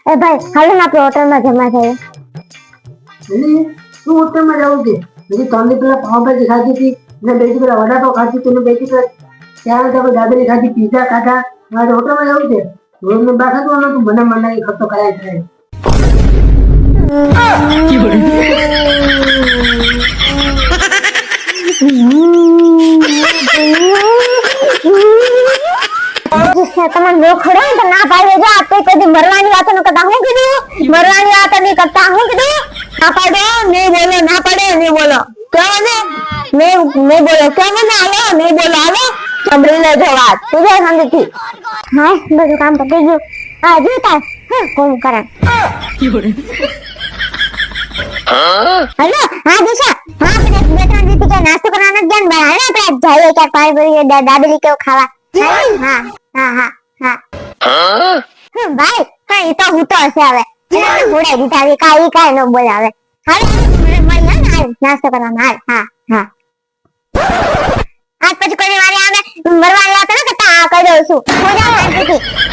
એ ભાઈ હાલો ને આપણે હોટલમાં જમવા જઈએ. એની તું હોટલમાં જાવ છે હજી 3 દી પેલા પાવભાજી ખાધી હતી ને 2 દી પેલા વડાપાવ ખાધી હતી ને 2 દી પેલા ત્યાં તો દાબેલી ખાધી પીઝા ખાધા મારે હોટલમાં જવું છે રોજ નું બાખા તો તું મને મને ખર્ચો કરાય છે તમે નો ખડો તો ના પાડે જો આપણે કદી મરવાની વાતો ન કરતા હું કીધું મરવાની વાતો નહીં કરતા હું કીધું ના પાડો નહીં બોલો ના પાડે નહીં બોલો કેવો ને નહીં બોલો કેવો ને હાલો નહીં બોલો હાલો સાંભળી લેજો વાત તું જાય શાંતિથી હા બધું કામ પતી ગયું હા જો તાર હા કોમ કરે હેલો હા દિશા હા આપણે 2-3 દિવસથી કે નાસ્તો કરવાનો જ ધ્યાન બહાર આપણે જઈએ ક્યાંક પાણીપુરી દાબેલી કેવું ખાવા હા હા હા હા ભાઈ હા એ તો હું તો હશે હવે બોલાઈ દીધા કાઈ ન બોલાવે હાલ નાસ્તો કરવાનો હાલ હા હા આજ પછી કોઈ વારે આવે મરવાની વાત ન કરતા આ કહી દઉં છું હું જાઉં શાંતિથી